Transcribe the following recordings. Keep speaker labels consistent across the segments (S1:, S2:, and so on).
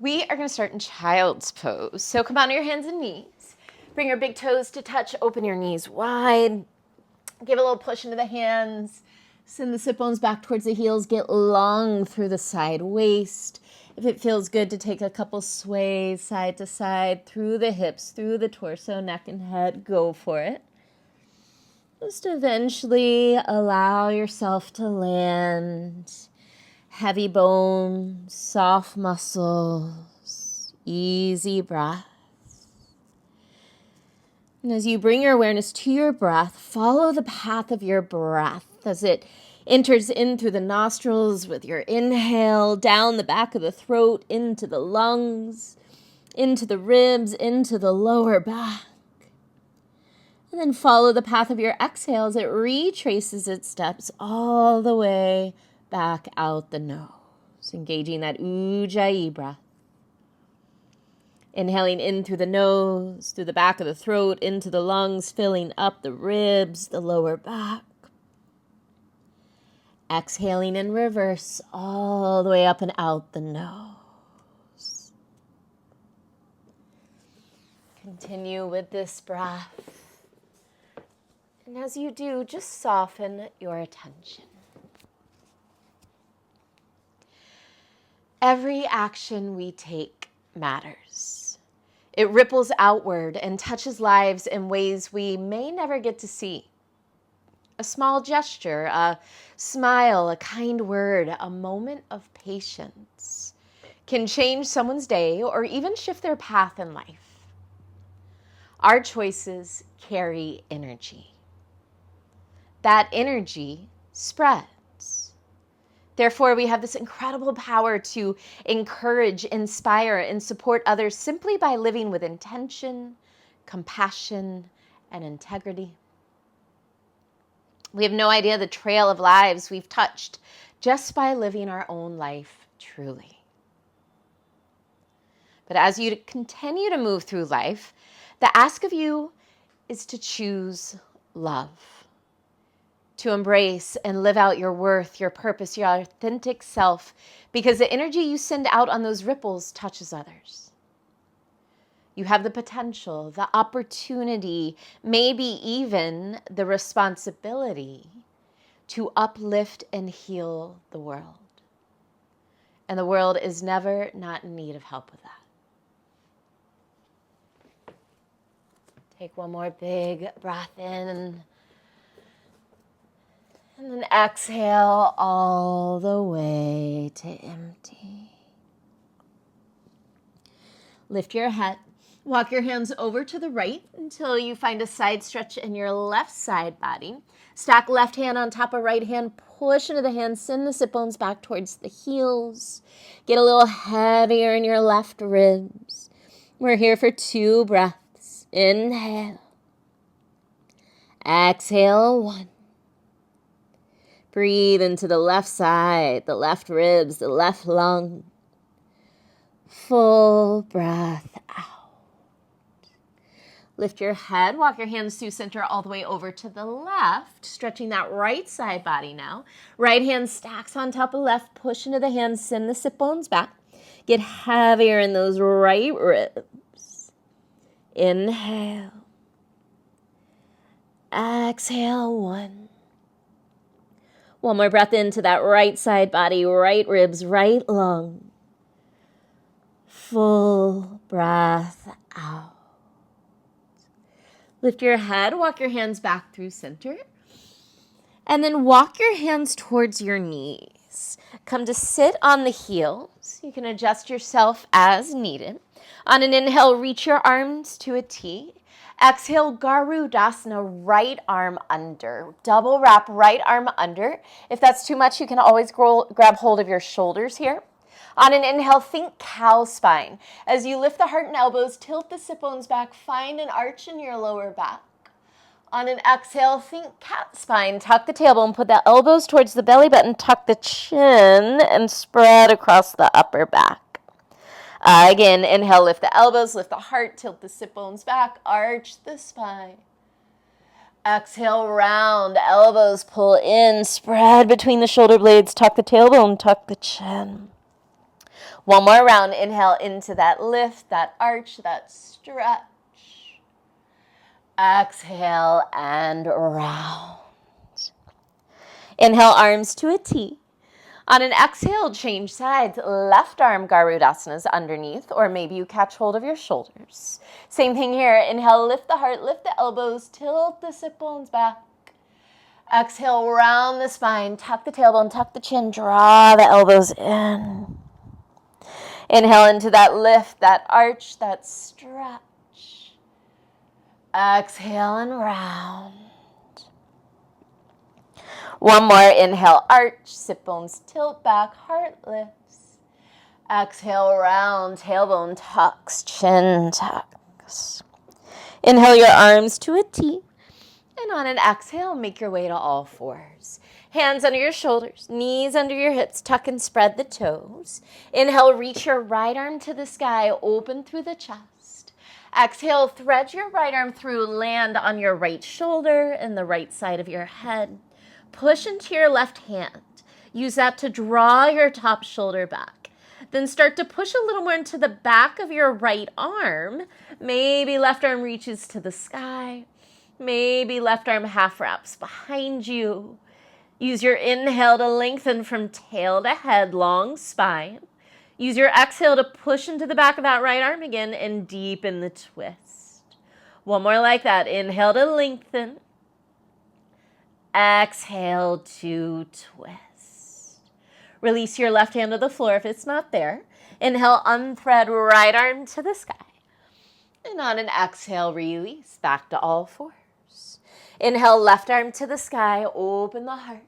S1: We are going to start in child's pose. So come on to your hands and knees. Bring your big toes to touch. Open your knees wide. Give a little push into the hands. Send the sit bones back towards the heels. Get long through the side waist. If it feels good to take a couple sways side to side through the hips, through the torso, neck, and head, go for it. Just eventually allow yourself to land. Heavy bones, soft muscles, easy breath. And as you bring your awareness to your breath, follow the path of your breath as it enters in through the nostrils with your inhale, down the back of the throat, into the lungs, into the ribs, into the lower back. And then follow the path of your exhale as it retraces its steps all the way back out the nose, engaging that Ujjayi breath. Inhaling in through the nose, through the back of the throat, into the lungs, filling up the ribs, the lower back. Exhaling in reverse all the way up and out the nose. Continue with this breath. And as you do, just soften your attention. Every action we take matters. It ripples outward and touches lives in ways we may never get to see. A small gesture, a smile, a kind word, a moment of patience can change someone's day or even shift their path in life. Our choices carry energy. That energy spreads. Therefore, we have this incredible power to encourage, inspire, and support others simply by living with intention, compassion, and integrity. We have no idea the trail of lives we've touched just by living our own life truly. But as you continue to move through life, the ask of you is to choose love. To embrace and live out your worth, your purpose, your authentic self, because the energy you send out on those ripples touches others. You have the potential, the opportunity, maybe even the responsibility to uplift and heal the world. And the world is never not in need of help with that. Take one more big breath in. And then exhale all the way to empty. Lift your head. Walk your hands over to the right until you find a side stretch in your left side body. Stack left hand on top of right hand. Push into the hands. Send the sit bones back towards the heels. Get a little heavier in your left ribs. We're here for 2 breaths. Inhale. Exhale 1. Breathe into the left side, the left ribs, the left lung. Full breath out. Lift your head, walk your hands through center all the way over to the left, stretching that right side body now. Right hand stacks on top of left, push into the hands, send the sit bones back. Get heavier in those right ribs. Inhale. Exhale 1. One more breath into that right side body, right ribs, right lung. Full breath out. Lift your head, walk your hands back through center. And then walk your hands towards your knees. Come to sit on the heels. You can adjust yourself as needed. On an inhale, reach your arms to a T. Exhale, Garudasana, right arm under. Double wrap right arm under. If that's too much, you can always grab hold of your shoulders here. On an inhale, think cow spine. As you lift the heart and elbows, tilt the sit bones back, find an arch in your lower back. On an exhale, think cat spine. Tuck the tailbone, put the elbows towards the belly button, tuck the chin, and spread across the upper back. Again, inhale, lift the elbows, lift the heart, tilt the sit bones back, arch the spine. Exhale, round, elbows pull in, spread between the shoulder blades, tuck the tailbone, tuck the chin. One more round. Inhale into that lift, that arch, that stretch. Exhale and round. Inhale, arms to a T. On an exhale, change sides. Left arm Garudasana is underneath, or maybe you catch hold of your shoulders. Same thing here. Inhale, lift the heart, lift the elbows, tilt the sit bones back. Exhale, round the spine, tuck the tailbone, tuck the chin, draw the elbows in. Inhale into that lift, that arch, that stretch. Exhale and round. One more. Inhale, arch, sit bones tilt back, heart lifts. Exhale, round, tailbone tucks, chin tucks. Inhale your arms to a T. And on an exhale, make your way to all fours. Hands under your shoulders, knees under your hips, tuck and spread the toes. Inhale, reach your right arm to the sky, open through the chest. Exhale, thread your right arm through, land on your right shoulder and the right side of your head. Push into your left hand. Use that to draw your top shoulder back. Then start to push a little more into the back of your right arm. Maybe left arm reaches to the sky. Maybe left arm half wraps behind you. Use your inhale to lengthen from tail to head, long spine. Use your exhale to push into the back of that right arm again and deepen the twist. One more like that. Inhale to lengthen. Exhale to twist. Release your left hand to the floor if it's not there. Inhale, unthread right arm to the sky. And on an exhale, release back to all fours. Inhale, left arm to the sky, open the heart.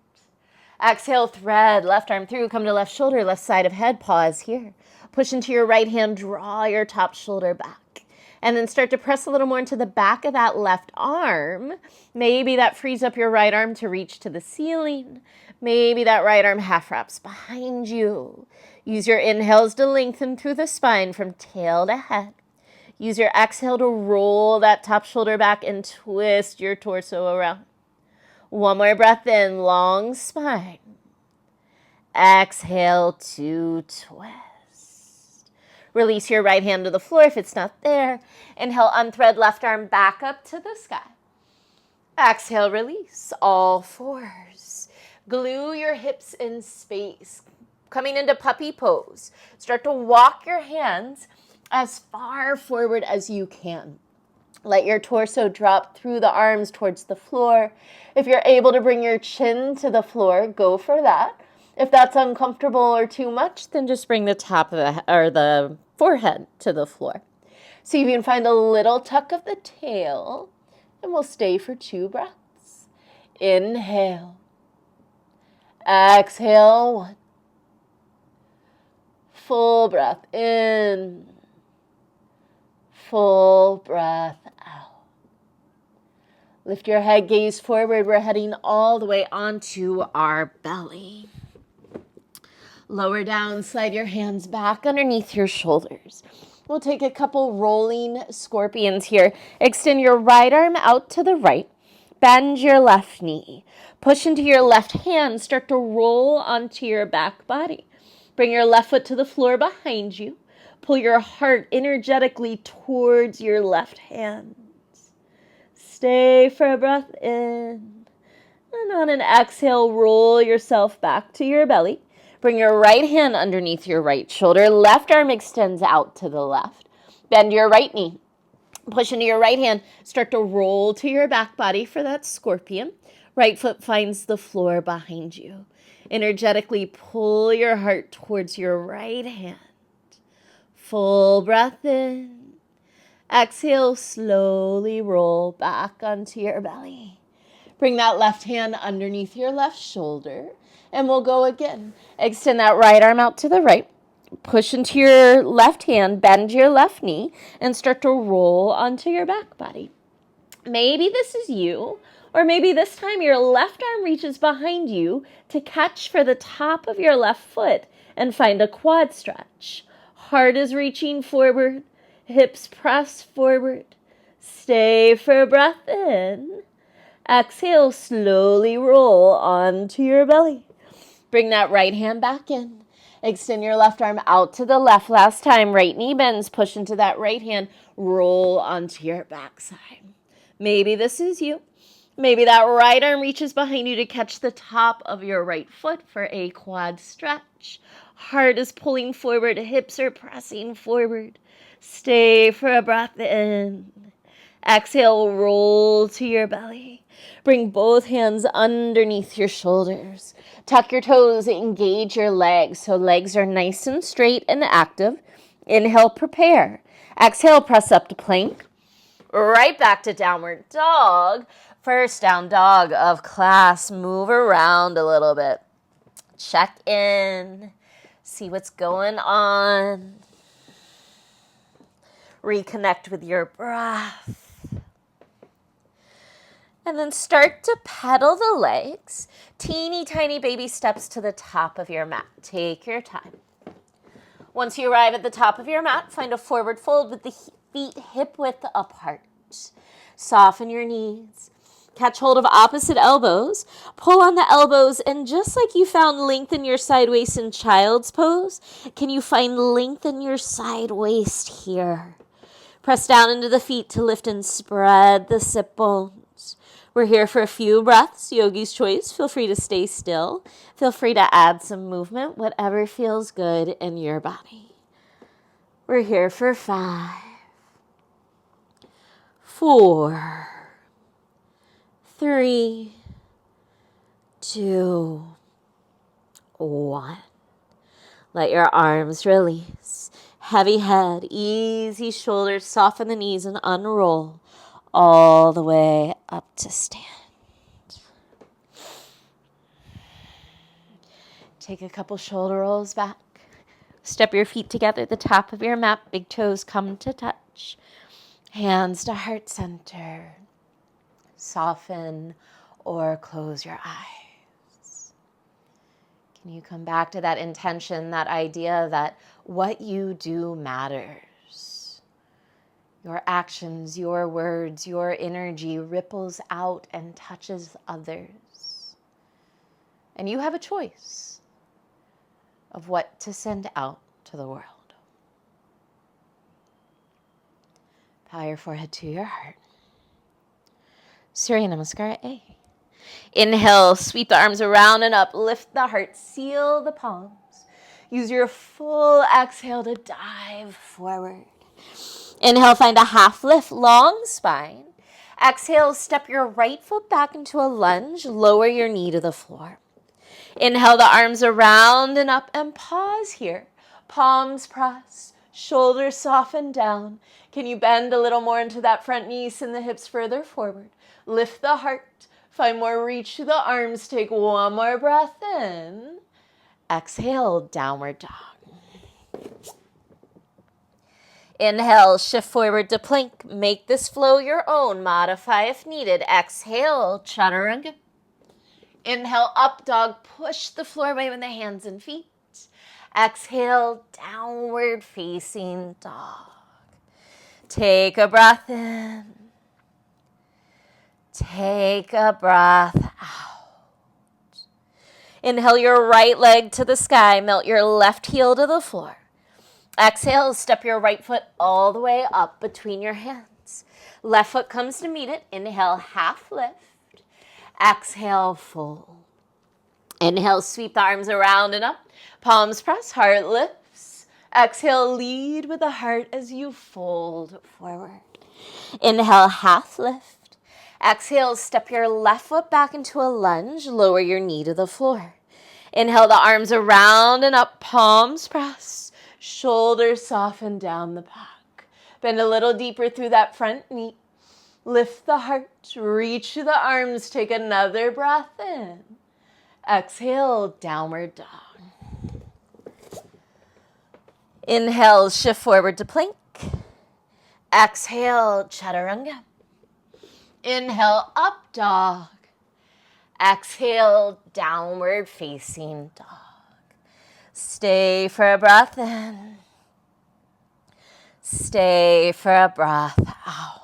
S1: Exhale, thread left arm through, come to left shoulder, left side of head, pause here. Push into your right hand, draw your top shoulder back. And then start to press a little more into the back of that left arm. Maybe that frees up your right arm to reach to the ceiling. Maybe that right arm half wraps behind you. Use your inhales to lengthen through the spine from tail to head. Use your exhale to roll that top shoulder back and twist your torso around. One more breath in, long spine. Exhale to twist. Release your right hand to the floor if it's not there. Inhale, unthread left arm back up to the sky. Exhale, release all fours. Glue your hips in space. Coming into puppy pose. Start to walk your hands as far forward as you can. Let your torso drop through the arms towards the floor. If you're able to bring your chin to the floor, go for that. If that's uncomfortable or too much, then just bring the top of the forehead to the floor. So you can find a little tuck of the tail, and we'll stay for 2 breaths. Inhale. Exhale, 1. Full breath in. Full breath out. Lift your head, gaze forward. We're heading all the way onto our belly. Lower down, slide your hands back underneath your shoulders. We'll take a couple rolling scorpions here. Extend your right arm out to the right. Bend your left knee. Push into your left hand. Start to roll onto your back body. Bring your left foot to the floor behind you. Pull your heart energetically towards your left hand. Stay for a breath in. And on an exhale, roll yourself back to your belly. Bring your right hand underneath your right shoulder. Left arm extends out to the left. Bend your right knee. Push into your right hand. Start to roll to your back body for that scorpion. Right foot finds the floor behind you. Energetically pull your heart towards your right hand. Full breath in. Exhale, slowly roll back onto your belly. Bring that left hand underneath your left shoulder. And we'll go again. Extend that right arm out to the right. Push into your left hand, bend your left knee, and start to roll onto your back body. Maybe this is you, or maybe this time your left arm reaches behind you to catch for the top of your left foot and find a quad stretch. Heart is reaching forward, hips press forward. Stay for a breath in. Exhale, slowly roll onto your belly. Bring that right hand back in. Extend your left arm out to the left. Last time, right knee bends, push into that right hand, roll onto your backside. Maybe this is you. Maybe that right arm reaches behind you to catch the top of your right foot for a quad stretch. Heart is pulling forward, hips are pressing forward. Stay for a breath in. Exhale, roll to your belly. Bring both hands underneath your shoulders. Tuck your toes, engage your legs so legs are nice and straight and active. Inhale, prepare. Exhale, press up to plank. Right back to downward dog. First down dog of class. Move around a little bit. Check in. See what's going on. Reconnect with your breath. And then start to pedal the legs. Teeny tiny baby steps to the top of your mat. Take your time. Once you arrive at the top of your mat, find a forward fold with the feet hip width apart. Soften your knees. Catch hold of opposite elbows. Pull on the elbows, and just like you found length in your side waist in child's pose, can you find length in your side waist here? Press down into the feet to lift and spread the sit bones. We're here for a few breaths, yogi's choice. Feel free to stay still. Feel free to add some movement, whatever feels good in your body. We're here for 5, 4, 3, 2, 1. Let your arms release. Heavy head, easy shoulders, soften the knees and unroll all the way up to stand. Take a couple shoulder rolls back. Step your feet together at the top of your mat. Big toes come to touch. Hands to heart center. Soften or close your eyes. Can you come back to that intention, that idea that what you do matters? Your actions, your words, your energy ripples out and touches others. And you have a choice of what to send out to the world. Bow your forehead to your heart. Surya Namaskar A. Inhale, sweep the arms around and up. Lift the heart, seal the palms. Use your full exhale to dive forward. Inhale, find a half lift, long spine. Exhale, step your right foot back into a lunge. Lower your knee to the floor. Inhale the arms around and up and pause here. Palms press, shoulders soften down. Can you bend a little more into that front knee, send the hips further forward. Lift the heart, find more reach to the arms. Take one more breath in. Exhale, downward dog. Inhale, shift forward to plank. Make this flow your own. Modify if needed. Exhale, chaturanga. Inhale, up dog. Push the floor away with the hands and feet. Exhale, downward facing dog. Take a breath in. Take a breath out. Inhale your right leg to the sky. Melt your left heel to the floor. Exhale, step your right foot all the way up between your hands. Left foot comes to meet it. Inhale, half lift. Exhale, fold. Inhale, sweep the arms around and up. Palms press, heart lifts. Exhale, lead with the heart as you fold forward. Inhale, half lift. Exhale, step your left foot back into a lunge. Lower your knee to the floor. Inhale the arms around and up. Palms press. Shoulders soften down the back. Bend a little deeper through that front knee. Lift the heart, reach the arms, take another breath in. Exhale, downward dog. Inhale, shift forward to plank. Exhale, chaturanga. Inhale, up dog. Exhale, downward facing dog. Stay for a breath in. Stay for a breath out.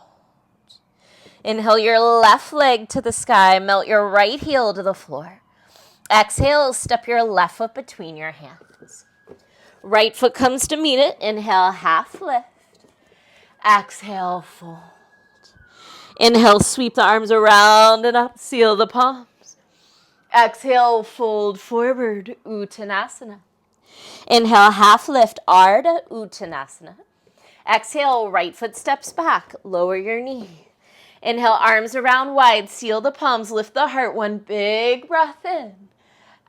S1: Inhale your left leg to the sky. Melt your right heel to the floor. Exhale, step your left foot between your hands. Right foot comes to meet it. Inhale, half lift. Exhale, fold. Inhale, sweep the arms around and up. Seal the palms. Exhale, fold forward. Uttanasana. Inhale, half lift. Ardha Uttanasana. Exhale, right foot steps back. Lower your knee. Inhale, arms around wide. Seal the palms. Lift the heart. One big breath in.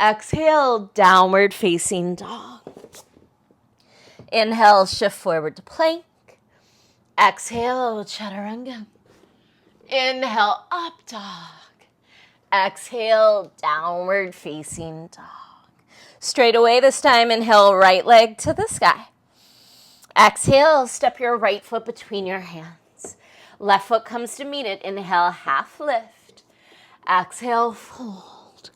S1: Exhale, downward facing dog. Inhale, shift forward to plank. Exhale, chaturanga. Inhale, up dog. Exhale, downward facing dog. Straight away this time, inhale, right leg to the sky. Exhale, step your right foot between your hands. Left foot comes to meet it. Inhale, half lift. Exhale, fold.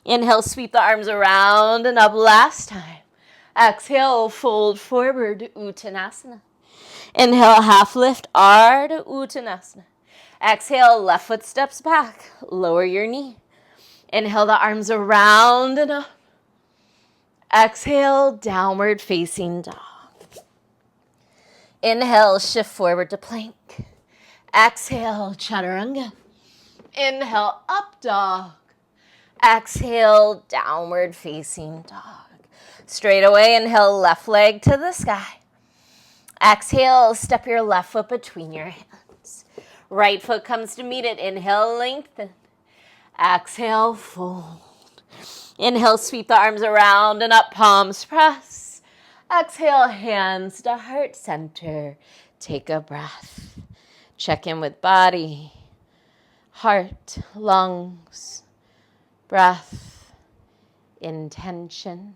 S1: Inhale, sweep the arms around and up last time. Exhale, fold forward, Uttanasana. Inhale, half lift, Ardha Uttanasana. Exhale, left foot steps back. Lower your knee. Inhale the arms around and up. Exhale, downward facing dog. Inhale, shift forward to plank. Exhale, chaturanga. Inhale, up dog. Exhale, downward facing dog. Straight away, inhale, left leg to the sky. Exhale, step your left foot between your hands. Right foot comes to meet it. Inhale, lengthen. Exhale, fold. Inhale, sweep the arms around and up, palms press. Exhale, hands to heart center. Take a breath. Check in with body, heart, lungs, breath, intention.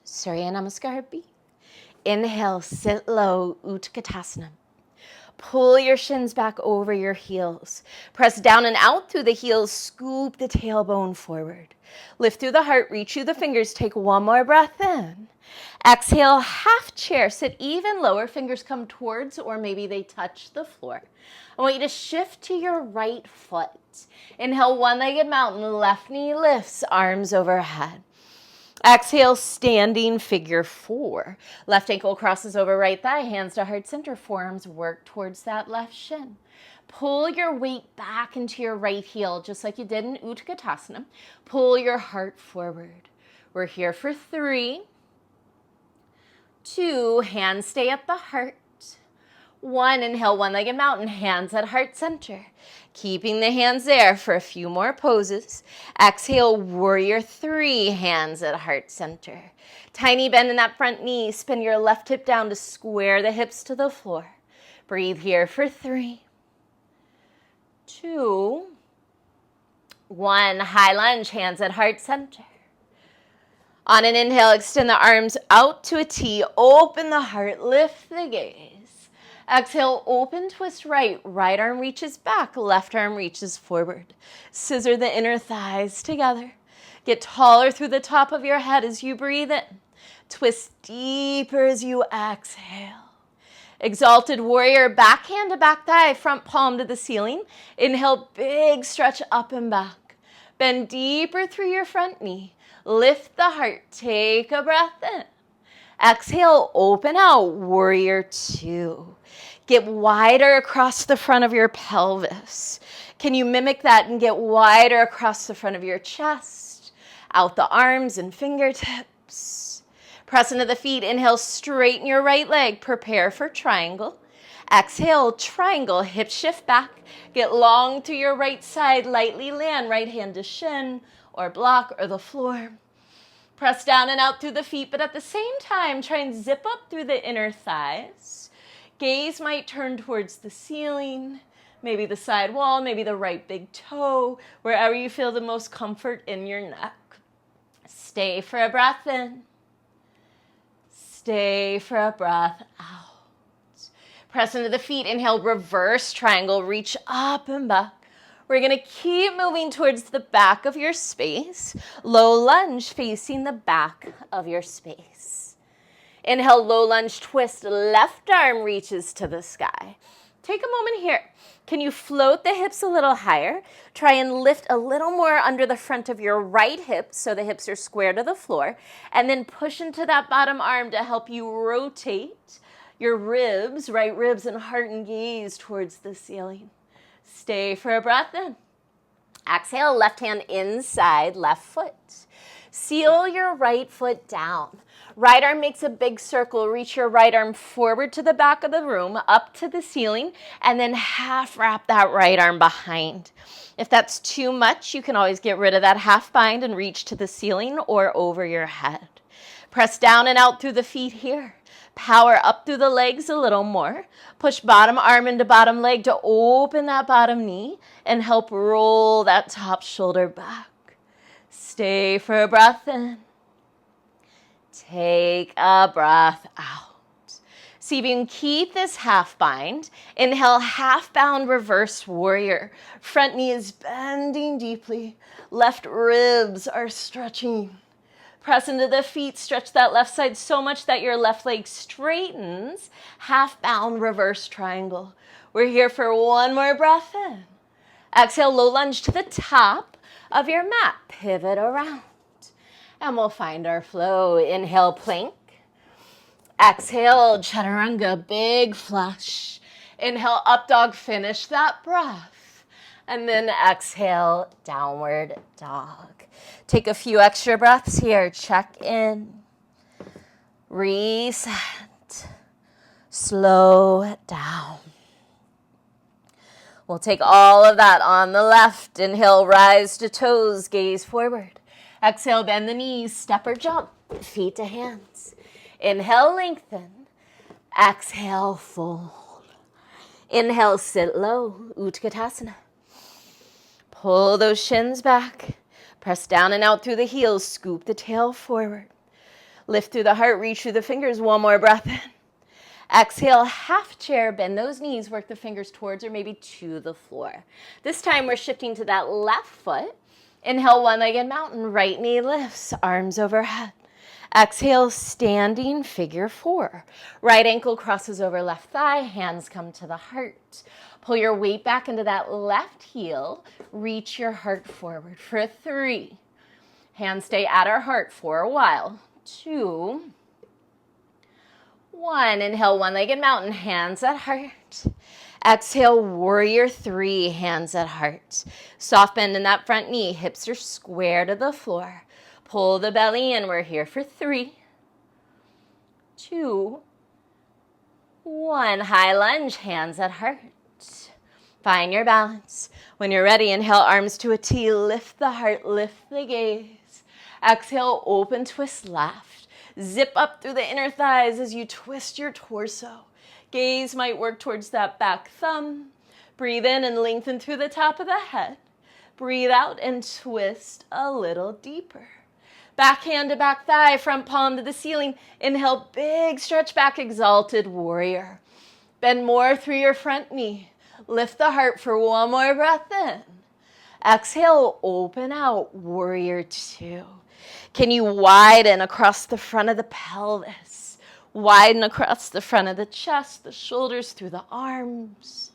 S1: Surya Namaskar B. Inhale, sit low, Utkatasana. Pull your shins back over your heels. Press down and out through the heels. Scoop the tailbone forward. Lift through the heart. Reach through the fingers. Take one more breath in. Exhale, half chair. Sit even lower. Fingers come towards or maybe they touch the floor. I want you to shift to your right foot. Inhale, one-legged mountain. Left knee lifts, arms overhead. Exhale, standing figure four. Left ankle crosses over right thigh, hands to heart center, forearms work towards that left shin. Pull your weight back into your right heel, just like you did in Utkatasana. Pull your heart forward. We're here for 3, 2, hands stay at the heart. 1, inhale, one-legged mountain, hands at heart center. Keeping the hands there for a few more poses. Exhale, warrior 3, hands at heart center. Tiny bend in that front knee. Spin your left hip down to square the hips to the floor. Breathe here for 3, 2, 1. High lunge, hands at heart center. On an inhale, extend the arms out to a T. Open the heart, lift the gaze. Exhale, open, twist right. Right arm reaches back, left arm reaches forward. Scissor the inner thighs together. Get taller through the top of your head as you breathe in. Twist deeper as you exhale. Exalted warrior, back hand to back thigh, front palm to the ceiling. Inhale, big stretch up and back. Bend deeper through your front knee. Lift the heart, take a breath in. Exhale, open out, warrior 2. Get wider across the front of your pelvis. Can you mimic that and get wider across the front of your chest? Out the arms and fingertips. Press into the feet. Inhale, straighten your right leg. Prepare for triangle. Exhale, triangle. Hip shift back. Get long to your right side. Lightly land. Right hand to shin or block or the floor. Press down and out through the feet, but at the same time, try and zip up through the inner thighs. Gaze might turn towards the ceiling, maybe the side wall, maybe the right big toe, wherever you feel the most comfort in your neck. Stay for a breath in. Stay for a breath out. Press into the feet. Inhale, reverse triangle. Reach up and back. We're going to keep moving towards the back of your space. Low lunge facing the back of your space. Inhale, low lunge twist. Left arm reaches to the sky. Take a moment here. Can you float the hips a little higher? Try and lift a little more under the front of your right hip so the hips are square to the floor. And then push into that bottom arm to help you rotate your ribs, right ribs and heart and gaze towards the ceiling. Stay for a breath in. Exhale, left hand inside, left foot. Seal your right foot down. Right arm makes a big circle. Reach your right arm forward to the back of the room, up to the ceiling, and then half wrap that right arm behind. If that's too much, you can always get rid of that half bind and reach to the ceiling or over your head. Press down and out through the feet here. Power up through the legs a little more. Push bottom arm into bottom leg to open that bottom knee and help roll that top shoulder back. Stay for a breath in. Take a breath out. See if you can keep this half bind. Inhale, half bound reverse warrior. Front knee is bending deeply. Left ribs are stretching. Press into the feet, stretch that left side so much that your left leg straightens. Half bound reverse triangle. We're here for one more breath in. Exhale, low lunge to the top of your mat. Pivot around. And we'll find our flow. Inhale, plank. Exhale, chaturanga, big flush. Inhale, up dog, finish that breath. And then exhale, downward dog. Take a few extra breaths here. Check in. Reset. Slow down. We'll take all of that on the left. Inhale, rise to toes, gaze forward. Exhale, bend the knees, step or jump, feet to hands. Inhale, lengthen. Exhale, fold. Inhale, sit low, Utkatasana. Pull those shins back. Press down and out through the heels. Scoop the tail forward. Lift through the heart. Reach through the fingers. One more breath in. Exhale, half chair. Bend those knees. Work the fingers towards or maybe to the floor. This time we're shifting to that left foot. Inhale, one-legged mountain. Right knee lifts. Arms overhead. Exhale, standing figure four. Right ankle crosses over left thigh. Hands come to the heart. Pull your weight back into that left heel. Reach your heart forward for 3. Hands stay at our heart for a while. 2, 1. Inhale, one-legged mountain, hands at heart. Exhale, warrior 3, hands at heart. Soft bend in that front knee. Hips are square to the floor. Pull the belly in. We're here for 3, 2, 1. High lunge, hands at heart. Find your balance. When you're ready, inhale, arms to a T. Lift the heart, lift the gaze. Exhale, open twist left. Zip up through the inner thighs as you twist your torso. Gaze might work towards that back thumb. Breathe in and lengthen through the top of the head. Breathe out and twist a little deeper. Back hand to back thigh, front palm to the ceiling. Inhale, big stretch back, exalted warrior. Bend more through your front knee. Lift the heart for one more breath in. Exhale, open out, warrior 2. Can you widen across the front of the pelvis? Widen across the front of the chest, the shoulders through the arms.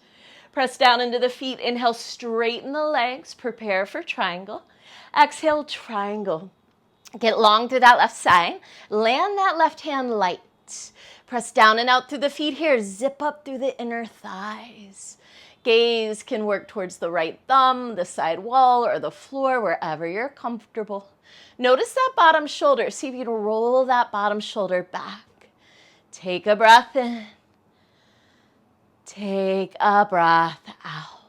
S1: Press down into the feet. Inhale, straighten the legs. Prepare for triangle. Exhale, triangle. Get long through that left side. Land that left hand light. Press down and out through the feet here. Zip up through the inner thighs. Gaze can work towards the right thumb, the side wall, or the floor, wherever you're comfortable. Notice that bottom shoulder. See if you can roll that bottom shoulder back. Take a breath in. Take a breath out.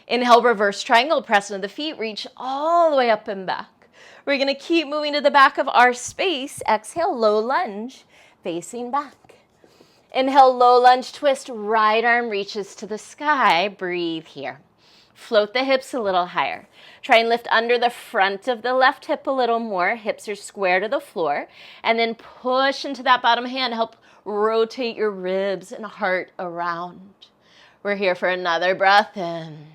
S1: Inhale, reverse triangle. Press into the feet. Reach all the way up and back. We're going to keep moving to the back of our space. Exhale, low lunge, facing back. Inhale, low lunge twist, right arm reaches to the sky. Breathe here. Float the hips a little higher. Try and lift under the front of the left hip a little more. Hips are square to the floor. And then push into that bottom hand. Help rotate your ribs and heart around. We're here for another breath in.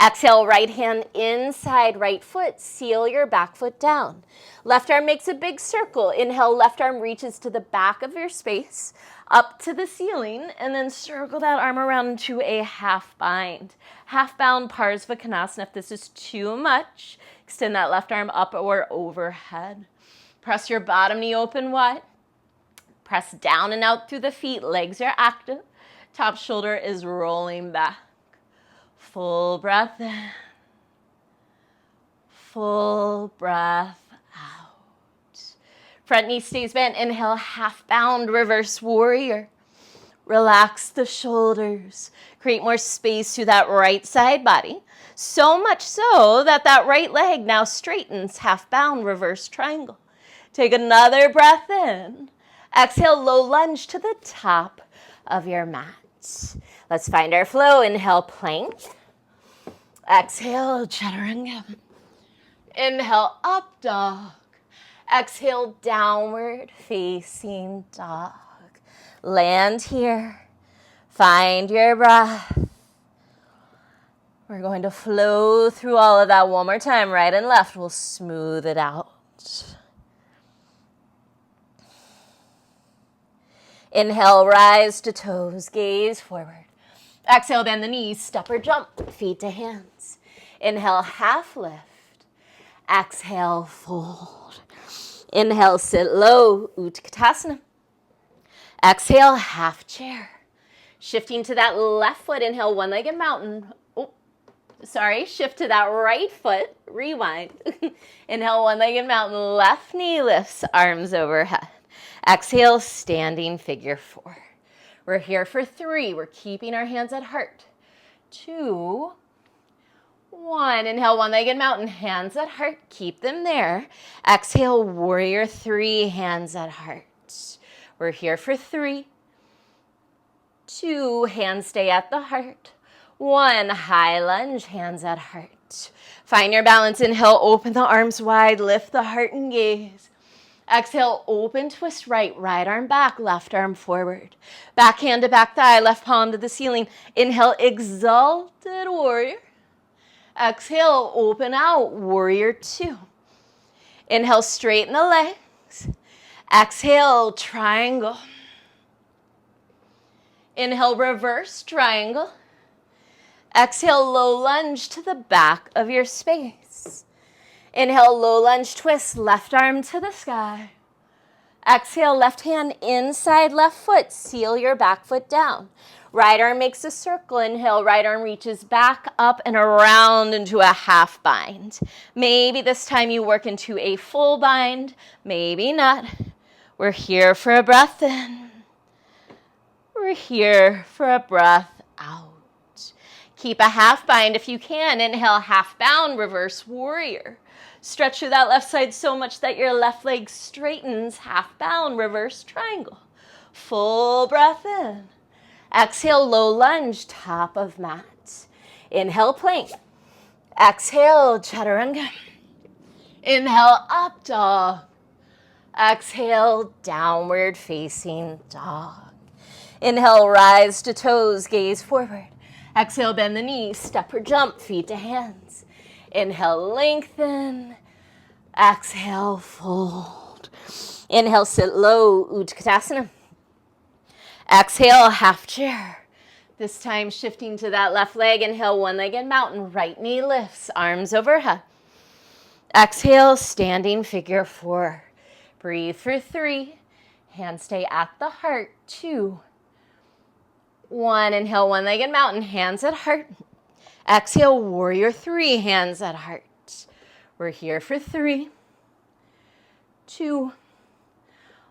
S1: Exhale, right hand inside right foot. Seal your back foot down. Left arm makes a big circle. Inhale, left arm reaches to the back of your space, up to the ceiling, and then circle that arm around into a half bind. Half bound Parsvakonasana. If this is too much, extend that left arm up or overhead. Press your bottom knee open wide. Press down and out through the feet. Legs are active. Top shoulder is rolling back. Full breath in. Full breath out. Front knee stays bent. Inhale, half bound, reverse warrior. Relax the shoulders. Create more space through that right side body. So much so that that right leg now straightens, half bound, reverse triangle. Take another breath in. Exhale, low lunge to the top of your mat. Let's find our flow. Inhale, plank. Exhale, chaturanga. Inhale, up dog. Exhale, downward facing dog. Land here. Find your breath. We're going to flow through all of that one more time. Right and left. We'll smooth it out. Inhale, rise to toes, gaze forward. Exhale, bend the knees, step or jump, feet to hands. Inhale, half lift. Exhale, fold. Inhale, sit low, Utkatasana. Exhale, half chair. Shifting to that left foot, inhale, one-legged mountain. Shift to that right foot, rewind. Inhale, one-legged mountain, left knee lifts, arms overhead. Exhale, standing figure four. We're here for 3. We're keeping our hands at heart. 2, 1. Inhale, one-legged mountain, hands at heart. Keep them there. Exhale, warrior 3, hands at heart. We're here for 3, 2, hands stay at the heart. 1, high lunge, hands at heart. Find your balance. Inhale, open the arms wide, lift the heart and gaze. Exhale, open, twist right arm back, left arm forward. Back hand to back thigh, left palm to the ceiling. Inhale, exalted warrior. Exhale, open out, warrior 2. Inhale, straighten the legs. Exhale, triangle. Inhale, reverse triangle. Exhale, low lunge to the back of your space. Inhale, low lunge twist, left arm to the sky. Exhale, left hand inside left foot. Seal your back foot down. Right arm makes a circle. Inhale, right arm reaches back, up, and around into a half bind. Maybe this time you work into a full bind. Maybe not. We're here for a breath in. We're here for a breath out. Keep a half bind if you can. Inhale, half bound, reverse warrior. Stretch through that left side so much that your left leg straightens, half bound, reverse triangle. Full breath in. Exhale, low lunge, top of mat. Inhale, plank. Exhale, chaturanga. Inhale, up dog. Exhale, downward facing dog. Inhale, rise to toes, gaze forward. Exhale, bend the knees, step or jump, feet to hands. Inhale, lengthen. Exhale, fold. Inhale, sit low, Utkatasana. Exhale, half chair. This time shifting to that left leg. Inhale, one-legged mountain, right knee lifts, arms overhead. Exhale, standing figure 4. Breathe for 3. Hands stay at the heart. 2, 1. Inhale, one-legged mountain, hands at heart. Exhale, warrior 3, hands at heart. We're here for 3, 2,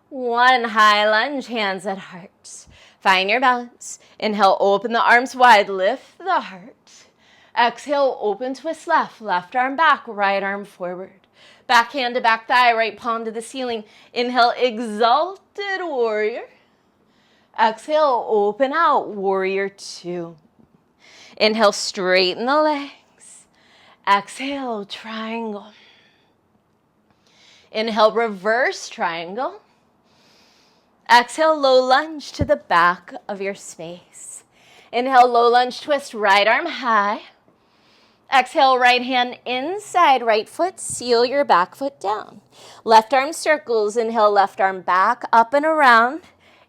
S1: 1. High lunge, hands at heart. Find your balance. Inhale, open the arms wide, lift the heart. Exhale, open twist left, left arm back, right arm forward. Back hand to back thigh, right palm to the ceiling. Inhale, exalted warrior. Exhale, open out, warrior 2. Inhale, straighten the legs. Exhale, triangle. Inhale, reverse triangle. Exhale, low lunge to the back of your space. Inhale, low lunge twist, right arm high. Exhale, right hand inside right foot. Seal your back foot down. Left arm circles. Inhale, left arm back, up and around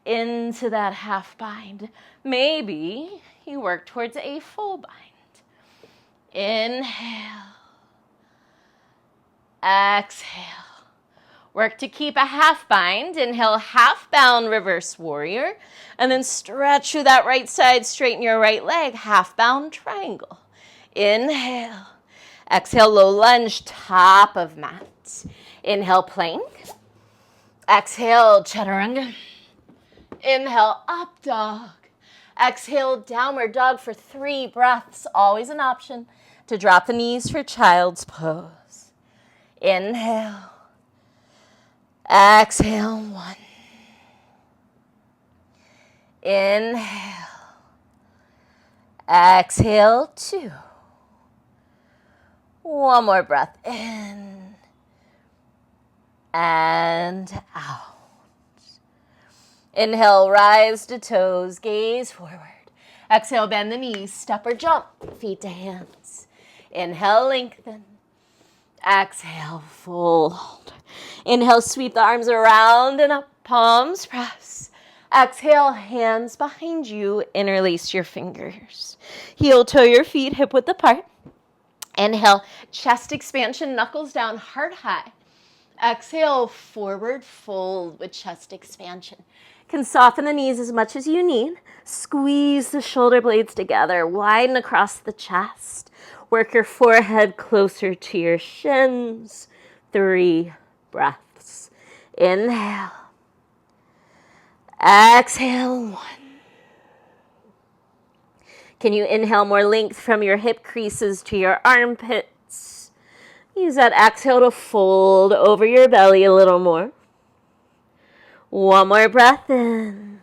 S1: into that half bind. Maybe you work towards a full bind. Inhale. Exhale. Work to keep a half bind. Inhale, half bound reverse warrior. And then stretch through that right side, straighten your right leg, half bound triangle. Inhale. Exhale, low lunge, top of mat. Inhale, plank. Exhale, chaturanga. Inhale, up dog. Exhale, downward dog for 3 breaths. Always an option to drop the knees for child's pose. Inhale. Exhale, 1. Inhale. Exhale, 2. One more breath in and out. Inhale, rise to toes, gaze forward. Exhale, bend the knees, step or jump, feet to hands. Inhale, lengthen. Exhale, fold. Inhale, sweep the arms around and up, palms press. Exhale, hands behind you, interlace your fingers. Heel toe your feet hip width apart. Inhale, chest expansion, knuckles down, heart high. Exhale, forward fold with chest expansion. Can soften the knees as much as you need. Squeeze the shoulder blades together, widen across the chest. Work your forehead closer to your shins. 3 breaths. Inhale. Exhale, 1. Can you inhale more length from your hip creases to your armpits? Use that exhale to fold over your belly a little more. One more breath in.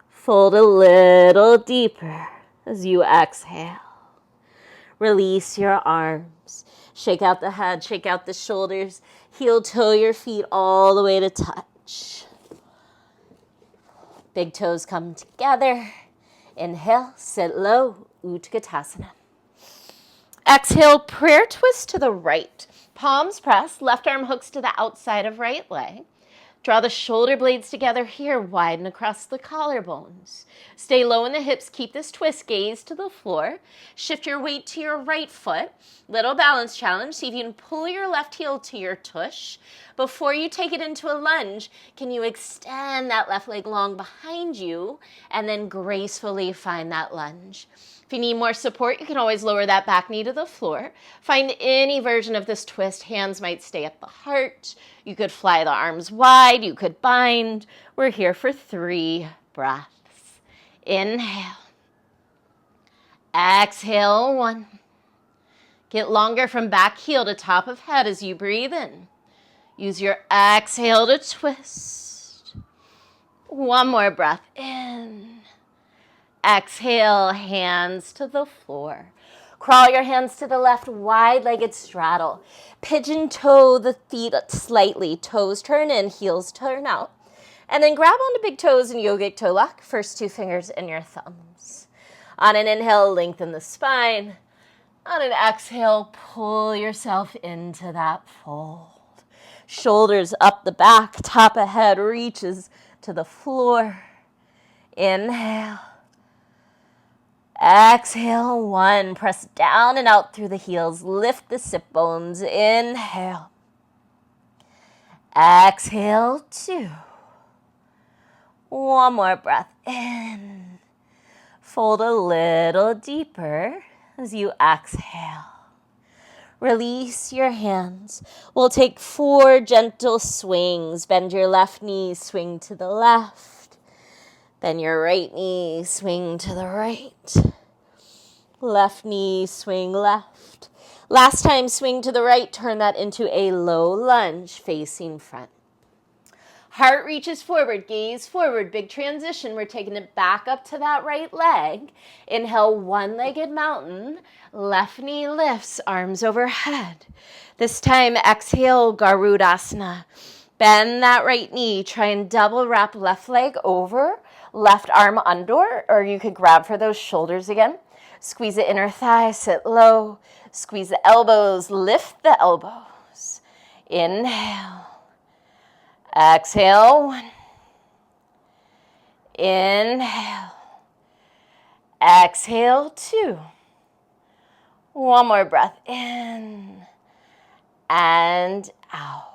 S1: Fold a little deeper as you exhale. Release your arms. Shake out the head, shake out the shoulders. Heel toe your feet all the way to touch. Big toes come together. Inhale, sit low, Utkatasana. Exhale, prayer twist to the right. Palms press, left arm hooks to the outside of right leg. Draw the shoulder blades together here, widen across the collarbones. Stay low in the hips, keep this twist, gaze to the floor. Shift your weight to your right foot. Little balance challenge, see if you can pull your left heel to your tush. Before you take it into a lunge, can you extend that left leg long behind you and then gracefully find that lunge? If you need more support, you can always lower that back knee to the floor. Find any version of this twist. Hands might stay at the heart. You could fly the arms wide. You could bind. We're here for 3 breaths. Inhale. Exhale, 1. Get longer from back heel to top of head as you breathe in. Use your exhale to twist. One more breath in. Exhale, hands to the floor. Crawl your hands to the left, wide-legged straddle. Pigeon toe the feet slightly. Toes turn in, heels turn out. And then grab onto big toes in yogic toe lock. First 2 fingers in your thumbs. On an inhale, lengthen the spine. On an exhale, pull yourself into that fold. Shoulders up the back, top of head reaches to the floor. Inhale. Exhale, 1. Press down and out through the heels. Lift the sit bones. Inhale. Exhale, 2. One more breath in. Fold a little deeper as you exhale. Release your hands. We'll take 4 gentle swings. Bend your left knee, swing to the left. Bend your right knee, swing to the right. Left knee, swing left. Last time, swing to the right. Turn that into a low lunge facing front. Heart reaches forward, gaze forward, big transition. We're taking it back up to that right leg. Inhale, one-legged mountain. Left knee lifts, arms overhead. This time, exhale, Garudasana. Bend that right knee. Try and double wrap left leg over, left arm under, or you could grab for those shoulders again. Squeeze the inner thigh, sit low. Squeeze the elbows, lift the elbows. Inhale. Exhale, 1. Inhale. Exhale, 2. One more breath in and out.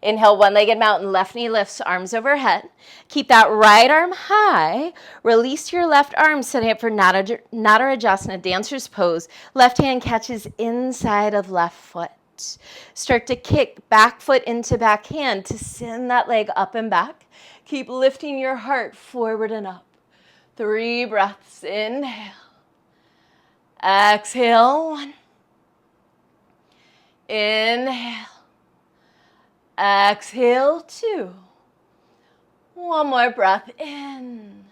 S1: Inhale, one-legged mountain, left knee lifts, arms overhead. Keep that right arm high. Release your left arm, setting up for Nadarajasana, dancer's pose. Left hand catches inside of left foot. Start to kick back foot into back hand to send that leg up and back. Keep lifting your heart forward and up. 3 breaths. Inhale. Exhale, 1. Inhale. Exhale, 2. One more breath in.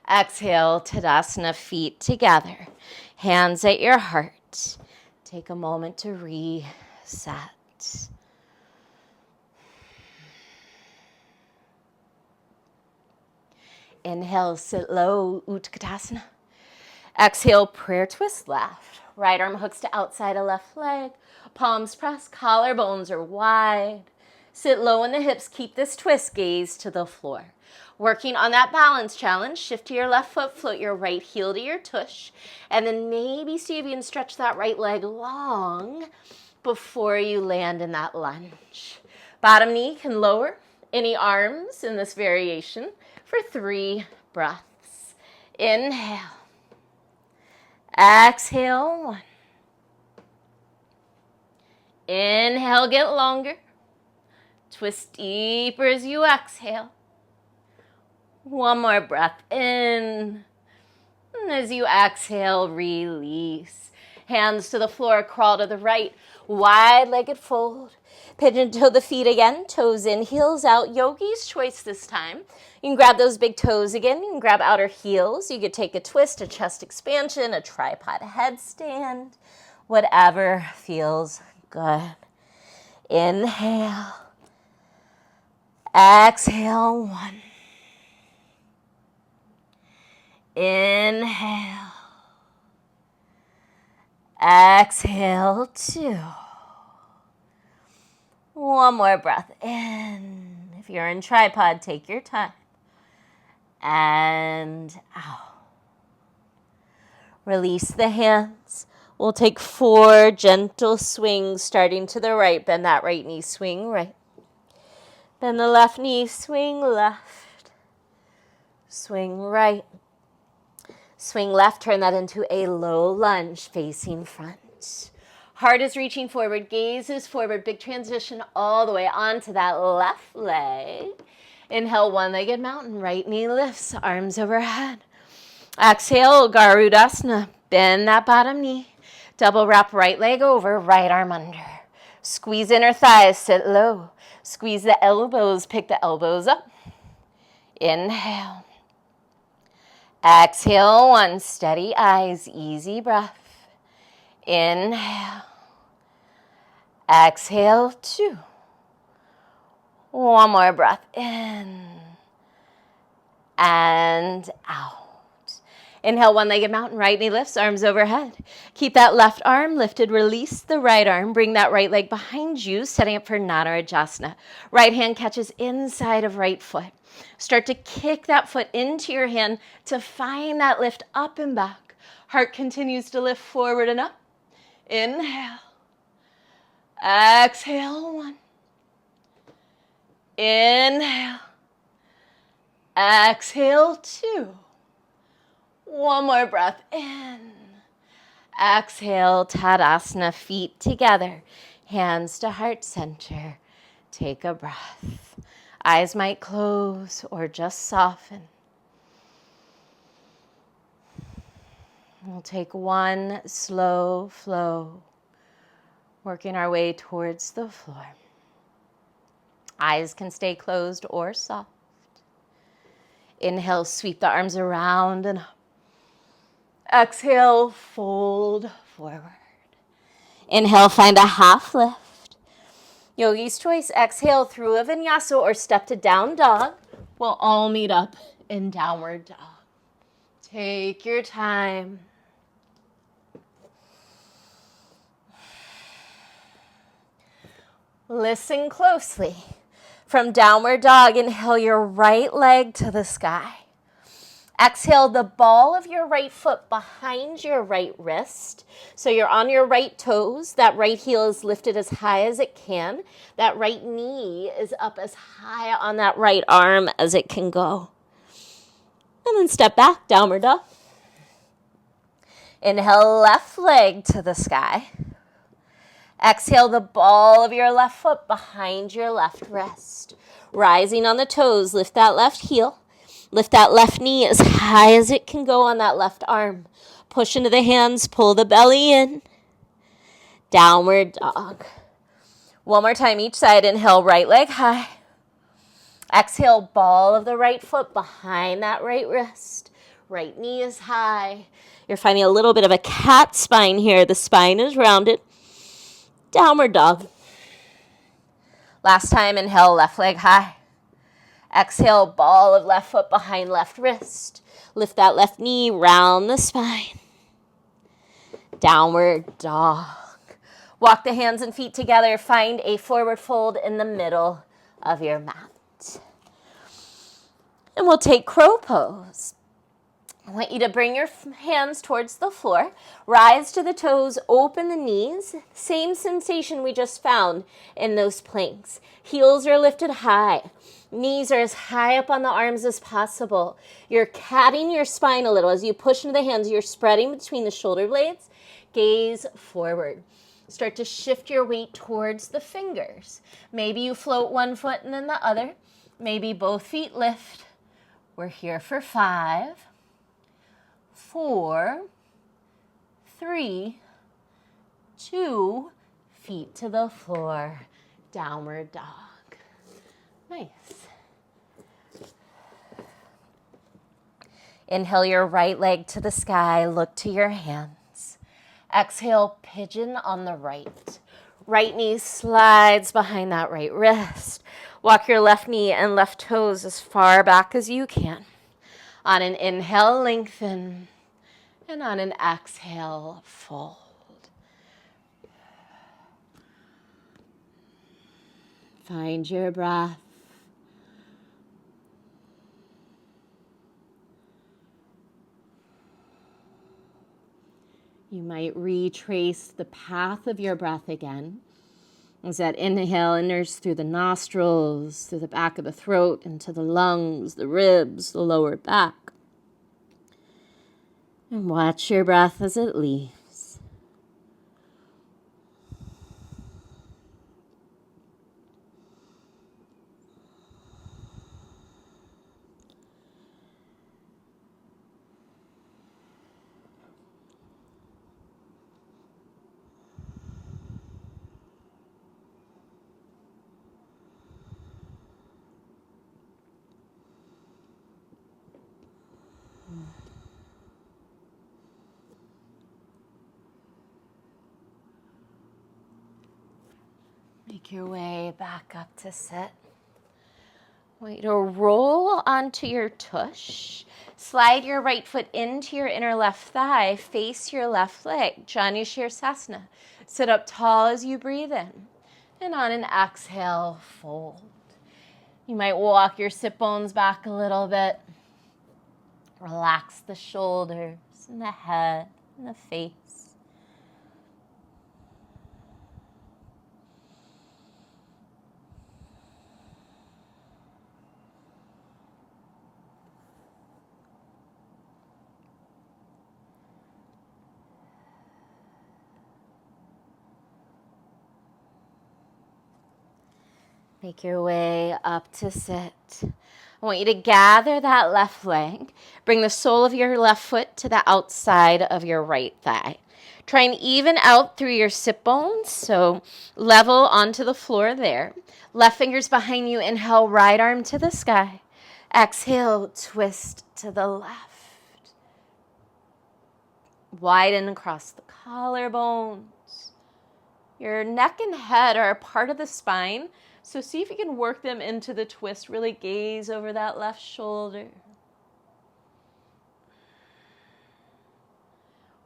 S1: Exhale, Tadasana, feet together. Hands at your heart. Take a moment to reset. Inhale, sit low, Utkatasana. Exhale, prayer twist left. Right arm hooks to outside of left leg. Palms press, collarbones are wide. Sit low in the hips, keep this twist, gaze to the floor. Working on that balance challenge, shift to your left foot, float your right heel to your tush, and then maybe see if you can stretch that right leg long before you land in that lunge. Bottom knee can lower. Any arms in this variation for 3 breaths. Inhale. Exhale, 1. Inhale, get longer. Twist deeper as you exhale. One more breath in. And as you exhale, release. Hands to the floor, crawl to the right. Wide-legged fold. Pigeon toe the feet again. Toes in, heels out. Yogi's choice this time. You can grab those big toes again. You can grab outer heels. You could take a twist, a chest expansion, a tripod headstand. Whatever feels good. Inhale. Exhale, 1. Inhale. Exhale, 2. One more breath in. If you're in tripod, take your time. And out. Release the hands. We'll take 4 gentle swings starting to the right. Bend that right knee, swing right. Bend the left knee, swing left. Swing right. Swing left, turn that into a low lunge facing front. Heart is reaching forward, gaze is forward. Big transition all the way onto that left leg. Inhale, one-legged mountain, right knee lifts, arms overhead. Exhale, Garudasana. Bend that bottom knee. Double wrap right leg over, right arm under. Squeeze inner thighs, sit low. Squeeze the elbows, pick the elbows up. Inhale. Exhale, 1. Steady eyes, easy breath. Inhale. Exhale, 2. One more breath in and out. Inhale, one-legged mountain, right knee lifts, arms overhead. Keep that left arm lifted, release the right arm, bring that right leg behind you, setting up for Nadarajasana. Right hand catches inside of right foot. Start to kick that foot into your hand to find that lift up and back. Heart continues to lift forward and up. Inhale. Exhale, 1. Inhale. Exhale, 2. One more breath in. Exhale, Tadasana, feet together. Hands to heart center. Take a breath. Eyes might close or just soften. We'll take one slow flow, working our way towards the floor. Eyes can stay closed or soft. Inhale, sweep the arms around and up. Exhale, fold forward. Inhale, find a half lift. Yogi's choice, exhale through a vinyasa or step to down dog. We'll all meet up in downward dog. Take your time. Listen closely. From downward dog, inhale your right leg to the sky. Exhale the ball of your right foot behind your right wrist. So you're on your right toes. That right heel is lifted as high as it can. That right knee is up as high on that right arm as it can go. And then step back, downward dog. Inhale, left leg to the sky. Exhale the ball of your left foot behind your left wrist. Rising on the toes, lift that left heel. Lift that left knee as high as it can go on that left arm. Push into the hands, pull the belly in. Downward dog. One more time each side. Inhale, right leg high. Exhale, ball of the right foot behind that right wrist. Right knee is high. You're finding a little bit of a cat spine here. The spine is rounded. Downward dog. Last time, inhale, left leg high. Exhale, ball of left foot behind left wrist. Lift that left knee, round the spine. Downward dog. Walk the hands and feet together. Find a forward fold in the middle of your mat. And we'll take crow pose. I want you to bring your hands towards the floor. Rise to the toes, open the knees. Same sensation we just found in those planks. Heels are lifted high. Knees are as high up on the arms as possible. You're catting your spine a little. As you push into the hands, you're spreading between the shoulder blades. Gaze forward. Start to shift your weight towards the fingers. Maybe you float one foot and then the other. Maybe both feet lift. We're here for 5, 4, 3, 2, feet to the floor, downward dog. Nice. Inhale your right leg to the sky, look to your hands. Exhale, pigeon on the right. Right knee slides behind that right wrist. Walk your left knee and left toes as far back as you can. On an inhale, lengthen. And on an exhale, fold. Find your breath. You might retrace the path of your breath again. As that inhale enters through the nostrils, through the back of the throat, into the lungs, the ribs, the lower back. And watch your breath as it leaves. Make your way back up to sit. I want you to roll onto your tush. Slide your right foot into your inner left thigh. Face your left leg. Janu Shirsasana. Sit up tall as you breathe in. And on an exhale, fold. You might walk your sit bones back a little bit. Relax the shoulders and the head and the face. Make your way up to sit. I want you to gather that left leg. Bring the sole of your left foot to the outside of your right thigh. Try and even out through your sit bones, so level onto the floor there. Left finger's behind you. Inhale, right arm to the sky. Exhale, twist to the left. Widen across the collarbones. Your neck and head are a part of the spine, so see if you can work them into the twist. Really gaze over that left shoulder.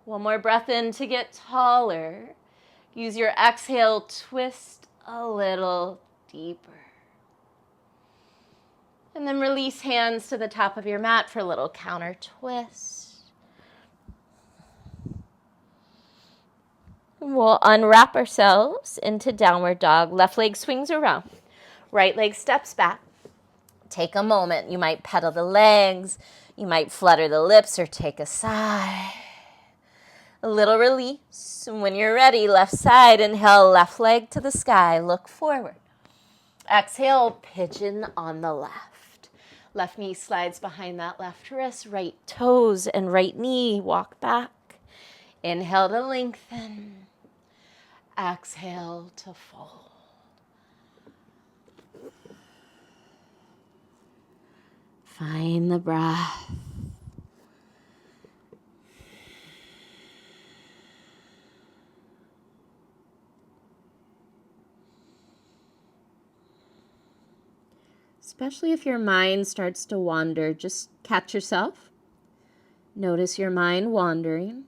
S1: One more breath in to get taller. Use your exhale, twist a little deeper. And then release hands to the top of your mat for a little counter twist. We'll unwrap ourselves into downward dog. Left leg swings around. Right leg steps back. Take a moment. You might pedal the legs. You might flutter the lips or take a sigh. A little release. And when you're ready, left side, inhale, left leg to the sky. Look forward. Exhale, pigeon on the left. Left knee slides behind that left wrist. Right toes and right knee walk back. Inhale to lengthen. Exhale to fold. Find the breath. Especially if your mind starts to wander, just catch yourself. Notice your mind wandering.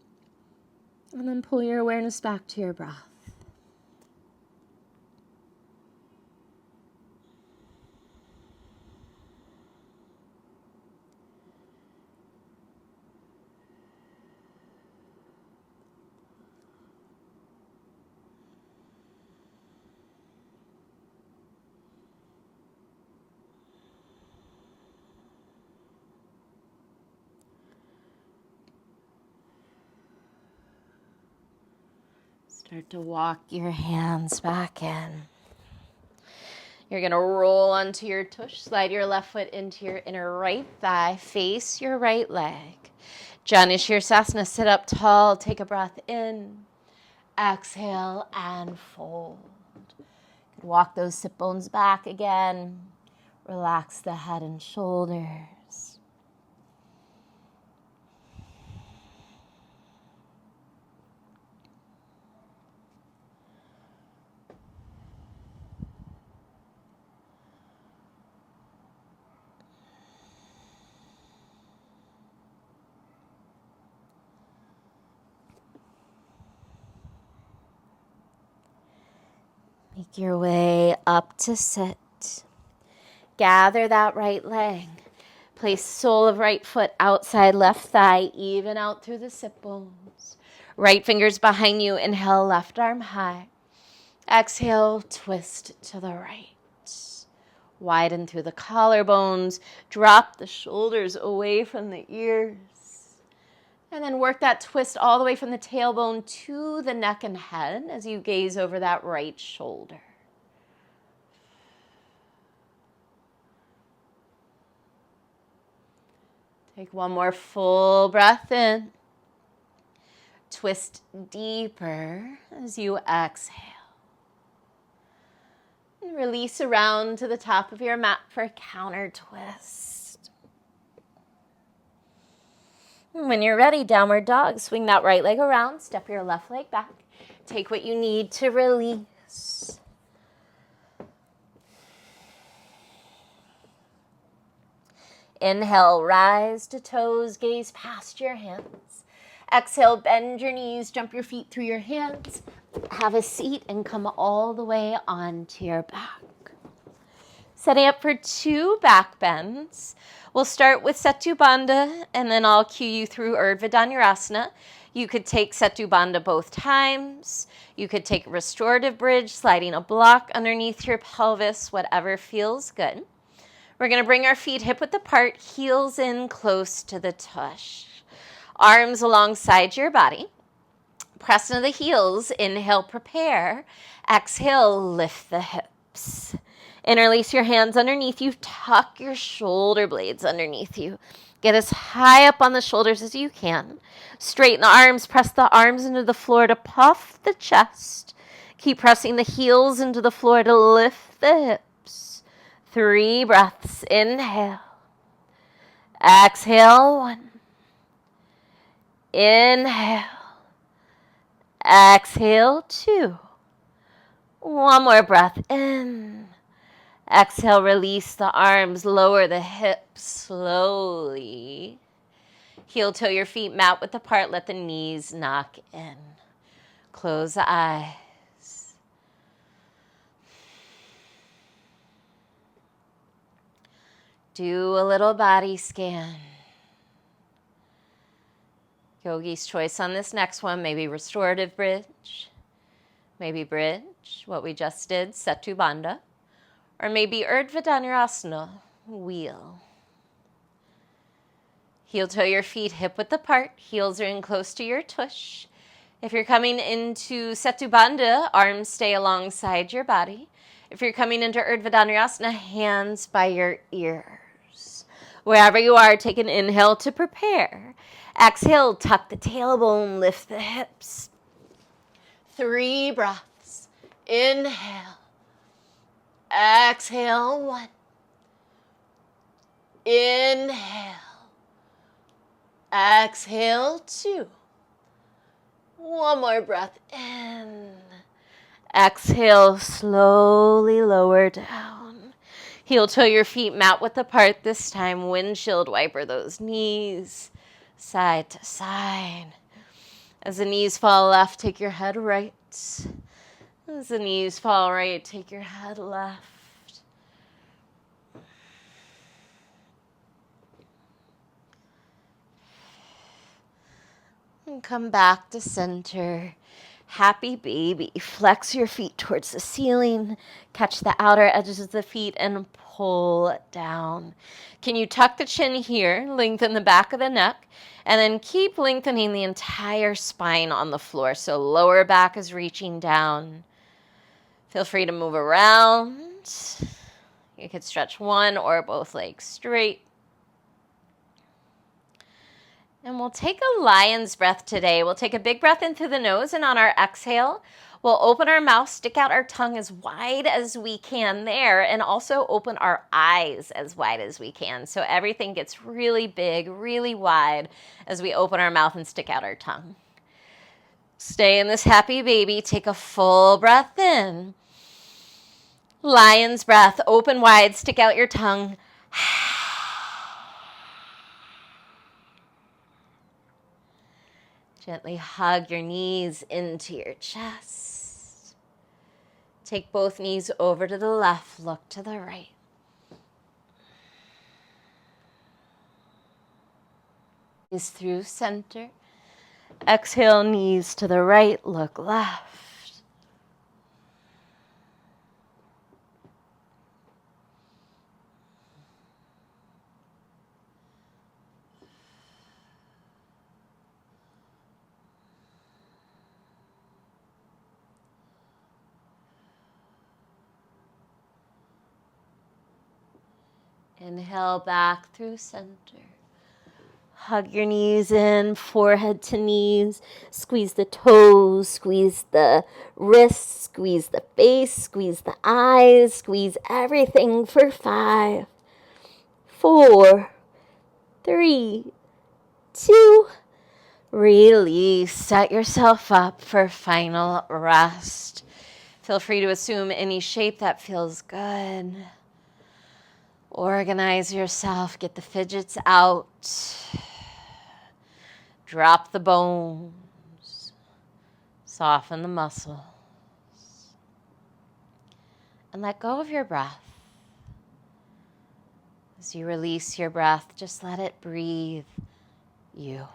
S1: And then pull your awareness back to your breath. Start to walk your hands back in. You're going to roll onto your tush, slide your left foot into your inner right thigh, face your right leg. Janu Sirsasana, sit up tall, take a breath in, exhale, and fold. Walk those sit bones back again. Relax the head and shoulders. Make your way up to sit. Gather that right leg. Place sole of right foot outside left thigh, even out through the sit bones. Right fingers behind you. Inhale, left arm high. Exhale, twist to the right. Widen through the collarbones. Drop the shoulders away from the ears. And then work that twist all the way from the tailbone to the neck and head as you gaze over that right shoulder. Take one more full breath in. Twist deeper as you exhale. And release around to the top of your mat for a counter twist. And when you're ready, downward dog. Swing that right leg around. Step your left leg back. Take what you need to release. Inhale, rise to toes, gaze past your hands. Exhale, bend your knees, jump your feet through your hands. Have a seat and come all the way onto your back. Setting up for 2 back bends. We'll start with Setu Bandha, and then I'll cue you through Urdhva Dhanurasana. You could take Setu Bandha both times. You could take Restorative Bridge, sliding a block underneath your pelvis, whatever feels good. We're going to bring our feet hip width apart, heels in close to the tush. Arms alongside your body. Press into the heels. Inhale, prepare. Exhale, lift the hips. Interlace your hands underneath you. Tuck your shoulder blades underneath you. Get as high up on the shoulders as you can. Straighten the arms. Press the arms into the floor to puff the chest. Keep pressing the heels into the floor to lift the hips. 3 breaths. Inhale. Exhale. 1. Inhale. Exhale. 2. One more breath in. Exhale, release the arms, lower the hips slowly. Heel toe your feet mat width apart, let the knees knock in. Close the eyes. Do a little body scan. Yogi's choice on this next one, maybe restorative bridge, maybe bridge, what we just did, Setu Bandha, or maybe Urdhva Dhanurasana, wheel. Heel toe your feet hip width apart, heels are in close to your tush. If you're coming into Setu Bandha, arms stay alongside your body. If you're coming into Urdhva Dhanurasana, hands by your ears. Wherever you are, take an inhale to prepare. Exhale, tuck the tailbone, lift the hips. 3 breaths. Inhale. Exhale, 1. Inhale. Exhale, 2. One more breath in. Exhale, slowly lower down. Heel toe your feet mat width apart this time. Windshield wiper those knees side to side. As the knees fall left, take your head right. As the knees fall right, take your head left. And come back to center. Happy baby. Flex your feet towards the ceiling. Catch the outer edges of the feet and pull down. Can you tuck the chin here? Lengthen the back of the neck. And then keep lengthening the entire spine on the floor. So lower back is reaching down. Feel free to move around. You could stretch one or both legs straight. And we'll take a lion's breath today. We'll take a big breath in through the nose, and on our exhale, we'll open our mouth, stick out our tongue as wide as we can there, and also open our eyes as wide as we can. So everything gets really big, really wide as we open our mouth and stick out our tongue. Stay in this happy baby. Take a full breath in. Lion's breath. Open wide, stick out your tongue. Gently hug your knees into your chest. Take both knees over to the left, look to the right. Knees through center. Exhale, knees to the right, look left. Inhale back through center. Hug your knees in, forehead to knees. Squeeze the toes, squeeze the wrists, squeeze the face, squeeze the eyes, squeeze everything for 5, 4, 3, 2. Release. Set yourself up for final rest. Feel free to assume any shape that feels good. Organize yourself. Get the fidgets out. Drop the bones. Soften the muscles. And let go of your breath. As you release your breath, just let it breathe you.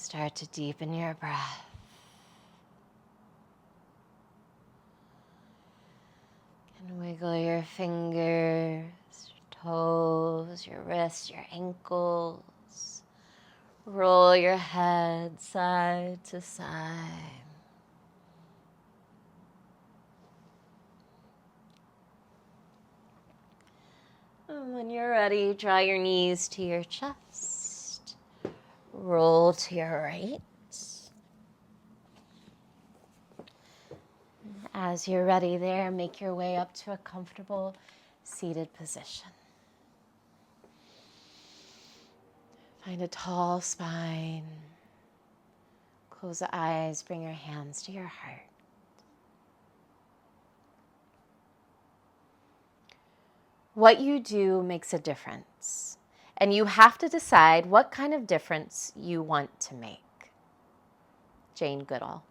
S1: Start to deepen your breath. And wiggle your fingers, your toes, your wrists, your ankles. Roll your head side to side. And when you're ready, draw your knees to your chest. Roll to your right. As you're ready there, make your way up to a comfortable seated position. Find a tall spine. Close the eyes, bring your hands to your heart. What you do makes a difference, and you have to decide what kind of difference you want to make. Jane Goodall.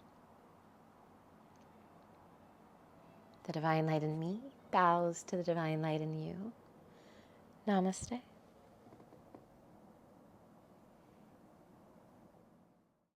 S1: The divine light in me bows to the divine light in you. Namaste.